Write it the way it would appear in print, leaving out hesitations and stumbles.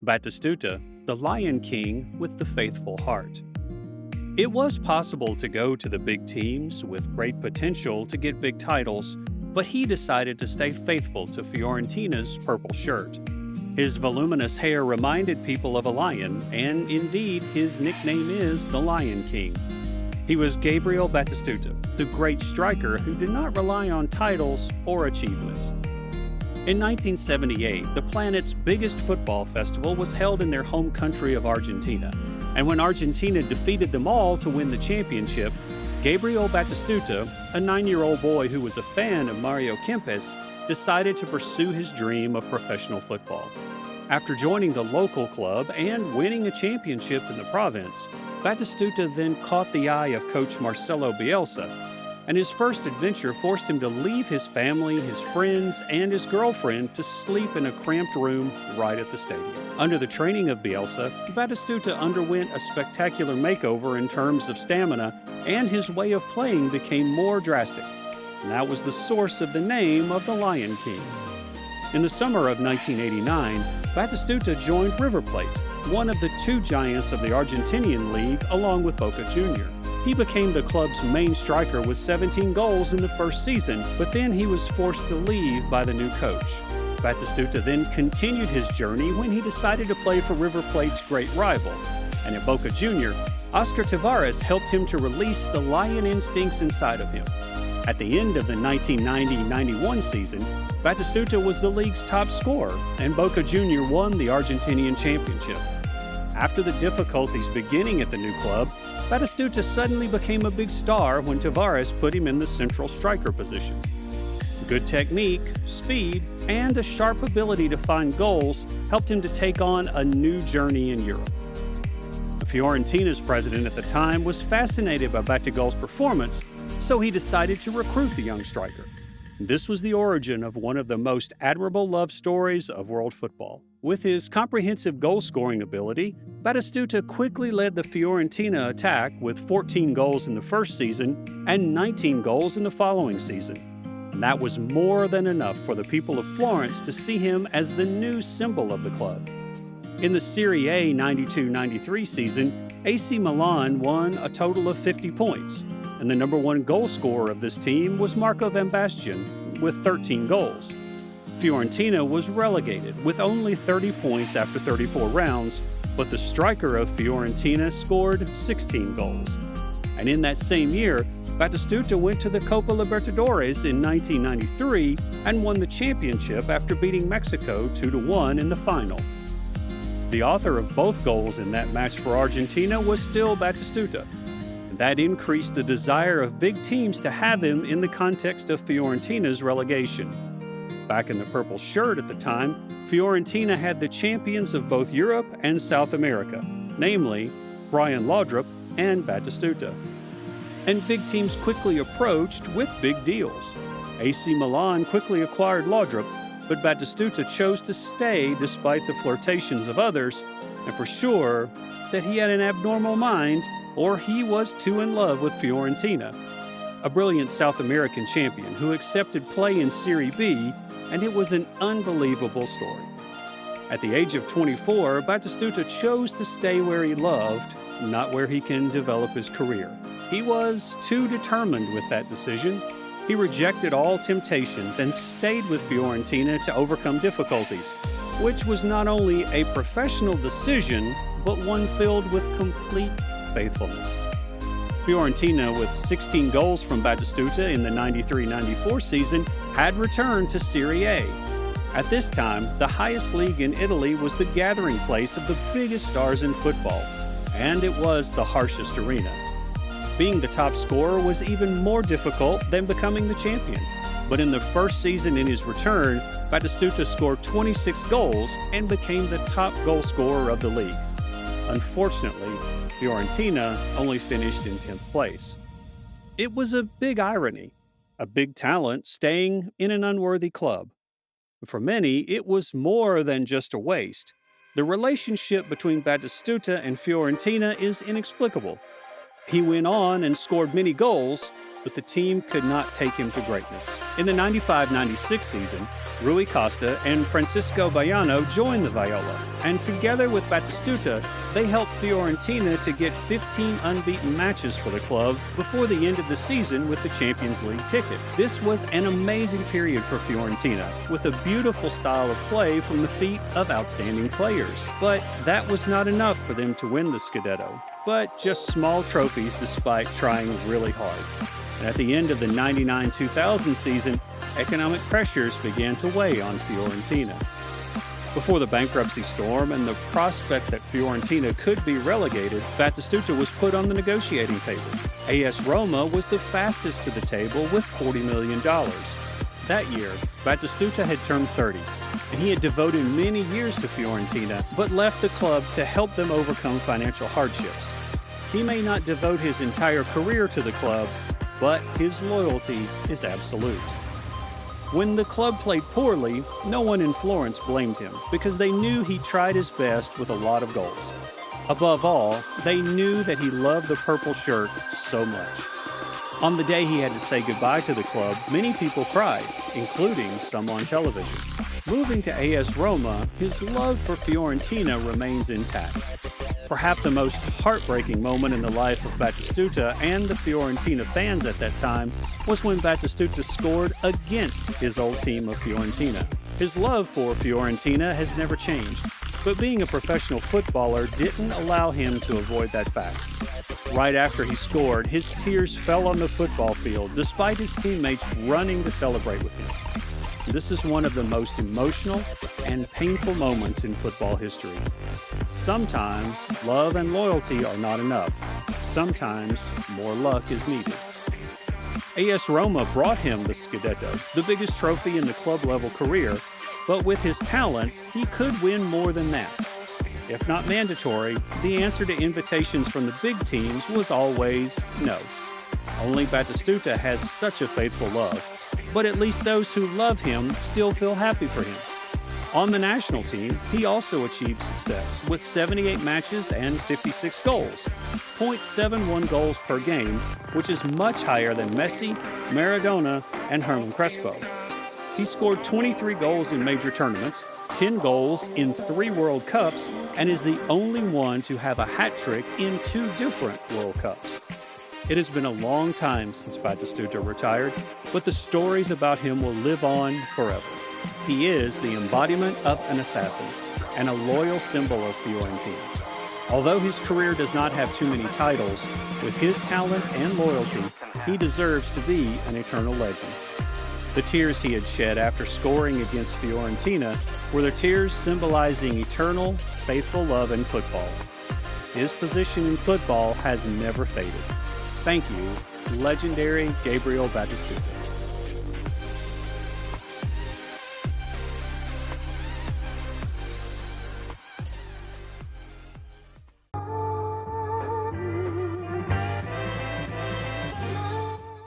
Batistuta, the Lion King with the faithful heart. It was possible to go to the big teams with great potential to get big titles, but he decided to stay faithful to Fiorentina's purple shirt. His voluminous hair reminded people of a lion, and indeed, his nickname is the Lion King. He was Gabriel Batistuta, the great striker who did not rely on titles or achievements. In 1978, the planet's biggest football festival was held in their home country of Argentina, and when Argentina defeated them all to win the championship, Gabriel Batistuta, a 9-year-old boy who was a fan of Mario Kempes, decided to pursue his dream of professional football. After joining the local club and winning a championship in the province, Batistuta then caught the eye of coach Marcelo Bielsa, and his first adventure forced him to leave his family, his friends, and his girlfriend to sleep in a cramped room right at the stadium. Under the training of Bielsa, Batistuta underwent a spectacular makeover in terms of stamina, and his way of playing became more drastic. And that was the source of the name of the Lion King. In the summer of 1989, Batistuta joined River Plate, one of the two giants of the Argentinian League, along with Boca Jr. He became the club's main striker with 17 goals in the first season, but then he was forced to leave by the new coach. Batistuta then continued his journey when he decided to play for River Plate's great rival. And at Boca Jr., Oscar Tavares helped him to release the lion instincts inside of him. At the end of the 1990-91 season, Batistuta was the league's top scorer, and Boca Jr. won the Argentinian championship. After the difficulties beginning at the new club, Batistuta suddenly became a big star when Tavares put him in the central striker position. Good technique, speed, and a sharp ability to find goals helped him to take on a new journey in Europe. Fiorentina's president at the time was fascinated by Batigol's performance, so he decided to recruit the young striker. This was the origin of one of the most admirable love stories of world football. With his comprehensive goal-scoring ability, Batistuta quickly led the Fiorentina attack with 14 goals in the first season and 19 goals in the following season. And that was more than enough for the people of Florence to see him as the new symbol of the club. In the Serie A 92-93 season, AC Milan won a total of 50 points, and the number one goal scorer of this team was Marco Van Basten with 13 goals. Fiorentina was relegated with only 30 points after 34 rounds, but the striker of Fiorentina scored 16 goals. And in that same year, Batistuta went to the Copa Libertadores in 1993 and won the championship after beating Mexico 2-1 in the final. The author of both goals in that match for Argentina was still Batistuta. That increased the desire of big teams to have him in the context of Fiorentina's relegation. Back in the purple shirt at the time, Fiorentina had the champions of both Europe and South America, namely Brian Laudrup and Batistuta. And big teams quickly approached with big deals. AC Milan quickly acquired Laudrup, but Batistuta chose to stay despite the flirtations of others, and for sure that he had an abnormal mind, or he was too in love with Fiorentina, a brilliant South American champion who accepted play in Serie B, and it was an unbelievable story. At the age of 24, Batistuta chose to stay where he loved, not where he can develop his career. He was too determined with that decision. He rejected all temptations and stayed with Fiorentina to overcome difficulties, which was not only a professional decision, but one filled with complete faithfulness. Fiorentina, with 16 goals from Batistuta in the 93-94 season, had returned to Serie A. At this time, the highest league in Italy was the gathering place of the biggest stars in football, and it was the harshest arena. Being the top scorer was even more difficult than becoming the champion. But in the first season in his return, Batistuta scored 26 goals and became the top goal scorer of the league. Unfortunately, Fiorentina only finished in 10th place. It was a big irony, a big talent staying in an unworthy club. For many, it was more than just a waste. The relationship between Batistuta and Fiorentina is inexplicable. He went on and scored many goals, but the team could not take him to greatness. In the 95-96 season, Rui Costa and Francisco Baiano joined the Viola, and together with Batistuta, they helped Fiorentina to get 15 unbeaten matches for the club before the end of the season with the Champions League ticket. This was an amazing period for Fiorentina, with a beautiful style of play from the feet of outstanding players. But that was not enough for them to win the Scudetto, but just small trophies despite trying really hard. And at the end of the 99-2000 season, economic pressures began to weigh on Fiorentina. Before the bankruptcy storm and the prospect that Fiorentina could be relegated, Batistuta was put on the negotiating table. AS Roma was the fastest to the table with $40 million. That year, Batistuta had turned 30, and he had devoted many years to Fiorentina, but left the club to help them overcome financial hardships. He may not devote his entire career to the club, but his loyalty is absolute. When the club played poorly, no one in Florence blamed him because they knew he tried his best with a lot of goals. Above all, they knew that he loved the purple shirt so much. On the day he had to say goodbye to the club, many people cried, including some on television. Moving to AS Roma, his love for Fiorentina remains intact. Perhaps the most heartbreaking moment in the life of Batistuta and the Fiorentina fans at that time was when Batistuta scored against his old team of Fiorentina. His love for Fiorentina has never changed, but being a professional footballer didn't allow him to avoid that fact. Right after he scored, his tears fell on the football field despite his teammates running to celebrate with him. This is one of the most emotional and painful moments in football history. Sometimes love and loyalty are not enough. Sometimes more luck is needed. AS Roma brought him the Scudetto, the biggest trophy in the club-level career, but with his talents, he could win more than that. If not mandatory, the answer to invitations from the big teams was always no. Only Batistuta has such a faithful love, but at least those who love him still feel happy for him. On the national team, he also achieved success with 78 matches and 56 goals, 0.71 goals per game, which is much higher than Messi, Maradona, and Herman Crespo. He scored 23 goals in major tournaments, 10 goals in 3 World Cups, and is the only one to have a hat trick in 2 different World Cups. It has been a long time since Batistuta retired, but the stories about him will live on forever. He is the embodiment of an assassin and a loyal symbol of Fiorentina. Although his career does not have too many titles, with his talent and loyalty, he deserves to be an eternal legend. The tears he had shed after scoring against Fiorentina were the tears symbolizing eternal, faithful love in football. His position in football has never faded. Thank you, legendary Gabriel Batistuta.